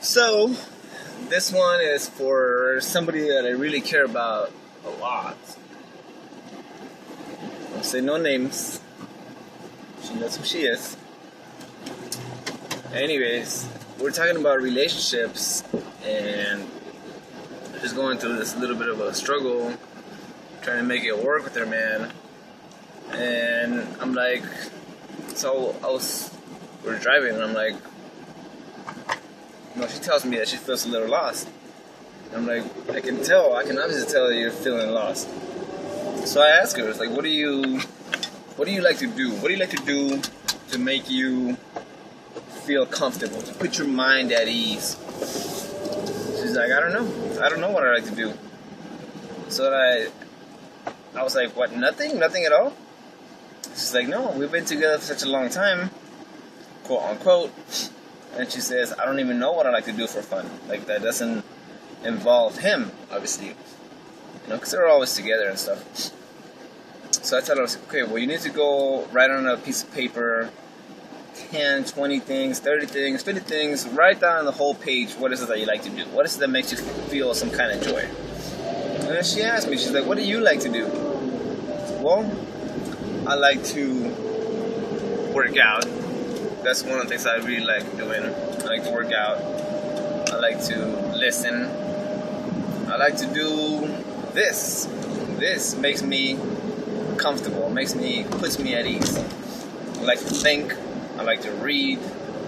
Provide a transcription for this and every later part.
So, this one is for somebody that I really care about a lot. I'll say no names. She knows who she is. Anyways, we're talking about relationships, and just going through this little bit of a struggle, trying to make it work with her man. And I'm like, we're driving, and I'm like, she tells me that she feels a little lost. I'm like, I can obviously tell that you're feeling lost. So I ask her, it's like, what do you like to do? What do you like to do to make you feel comfortable, to put your mind at ease? She's like, I don't know what I like to do. So I was like, what, nothing at all? She's like, no, we've been together for such a long time, quote unquote. And she says, I don't even know what I like to do for fun. Like, that doesn't involve him, obviously. Because they're always together and stuff. So I tell her, okay, well, you need to go write on a piece of paper 10, 20 things, 30 things, 50 things. Write down the whole page, what is it that you like to do? What is it that makes you feel some kind of joy? And then she asked me, she's like, what do you like to do? Well, I like to work out. That's one of the things I really like doing. I like to work out. I like to listen. I like to do this. This makes me comfortable. Puts me at ease. I like to think. I like to read.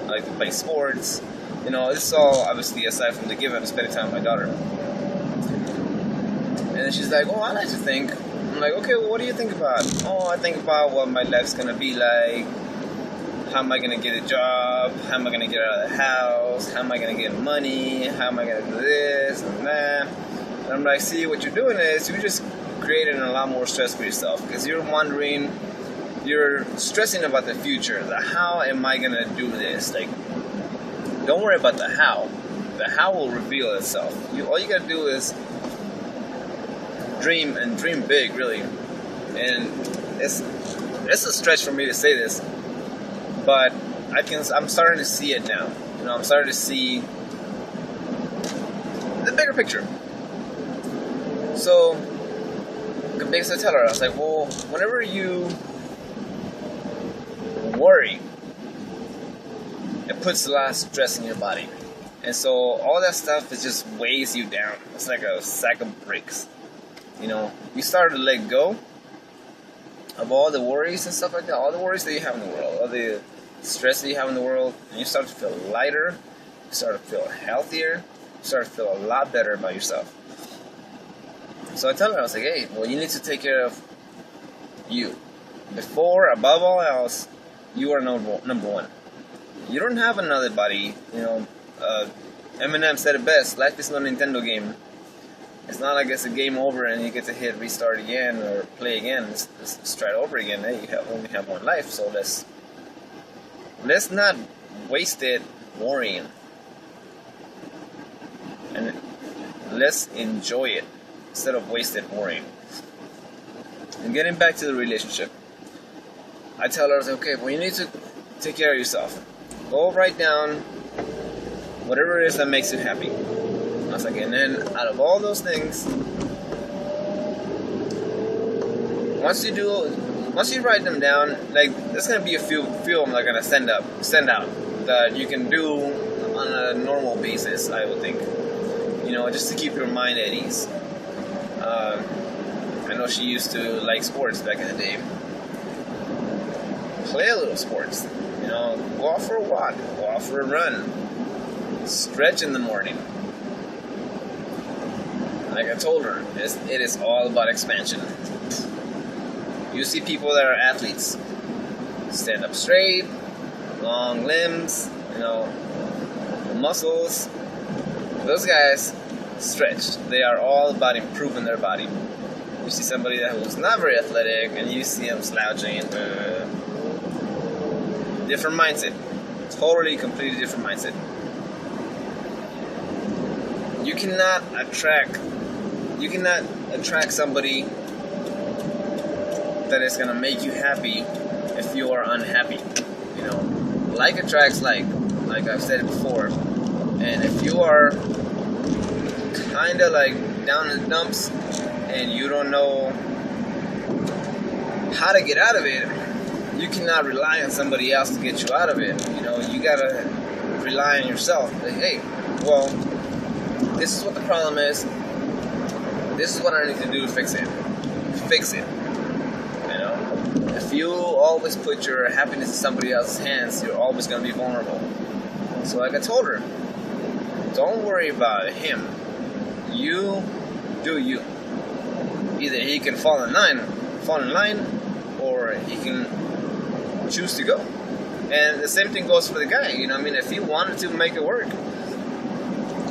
I like to play sports. This is all obviously aside from the given of spending time with my daughter. And then she's like, oh, I like to think. I'm like, okay, well, what do you think about? Oh, I think about what my life's gonna be like. How am I going to get a job? How am I going to get out of the house? How am I going to get money? How am I going to do this and that? And I'm like, see, what you're doing is you're just creating a lot more stress for yourself, because you're stressing about the future. The how am I going to do this? Like, don't worry about the how. The how will reveal itself. All you got to do is dream, and dream big, really. And it's a stretch for me to say this, but I'm starting to see it now. I'm starting to see the bigger picture. So, because I tell her, I was like, well, whenever you worry, it puts a lot of stress in your body. And so all that stuff just weighs you down. It's like a sack of bricks. You start to let go of all the worries and stuff like that, all the worries that you have in the world, all the stress that you have in the world, and you start to feel lighter, you start to feel healthier, you start to feel a lot better about yourself. So I tell her, I was like, hey, well, you need to take care of you. Above all else, you are number one. You don't have another body. Eminem said it best, life is no Nintendo game. It's not like it's a game over and you get to hit restart again or play again. Let's try it over again. Hey, you only have one life, so let's not waste it worrying. And let's enjoy it instead of wasted worrying. And getting back to the relationship, I tell her, I was like, okay, well, you need to take care of yourself. Go write down whatever it is that makes you happy. I was like, and then out of all those things, once you write them down, like, there's gonna be a few I'm like gonna send out that you can do on a normal basis, I would think. Just to keep your mind at ease. I know she used to like sports back in the day. Play a little sports. Go out for a walk, go out for a run, stretch in the morning. Like I told her, it is all about expansion. You see people that are athletes, stand up straight, long limbs, muscles. Those guys stretch. They are all about improving their body. You see somebody who's not very athletic, and you see them slouching. Different mindset. Totally, completely different mindset. You cannot attract somebody that is going to make you happy if you are unhappy. Like attracts like I've said it before. And if you are kind of like down in the dumps and you don't know how to get out of it, you cannot rely on somebody else to get you out of it. You know, you gotta rely on yourself. Like, hey, well, this is what the problem is. This is what I need to do to fix it. Fix it. You know, if you always put your happiness in somebody else's hands, you're always gonna be vulnerable. So, like I told her, don't worry about him. You do you. Either he can fall in line, or he can choose to go. And the same thing goes for the guy. You know, I mean, if he wanted to make it work,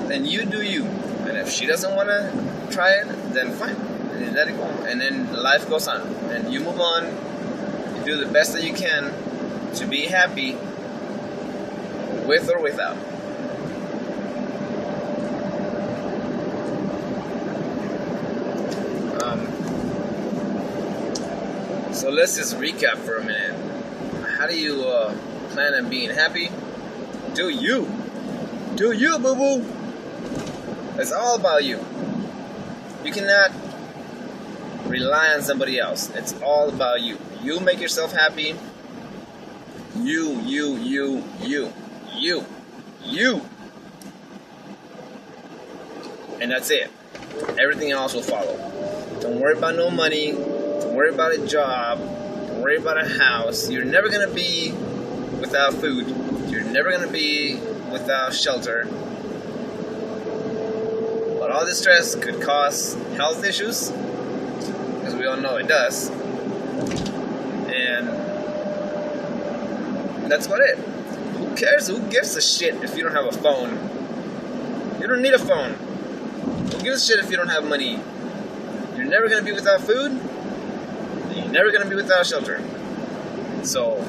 then you do you. And if she doesn't want to try it, then fine. And you let it go. And then life goes on. And you move on. You do the best that you can to be happy, with or without. So let's just recap for a minute. How do you plan on being happy? Do you. Do you, boo-boo. It's all about you. You cannot rely on somebody else. It's all about you. You make yourself happy. You. And that's it. Everything else will follow. Don't worry about no money. Don't worry about a job. Don't worry about a house. You're never going to be without food. You're never going to be without shelter. But all this stress could cause health issues, because we all know it does. And that's about it. Who cares? Who gives a shit if you don't have a phone? You don't need a phone. Who gives a shit if you don't have money? You're never going to be without food. You're never going to be without shelter. So,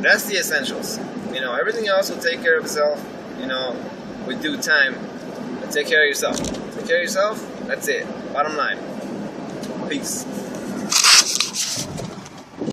that's the essentials. You know, everything else will take care of itself, you know, with due time. But take care of yourself. Take care of yourself, that's it. Bottom line. Peace.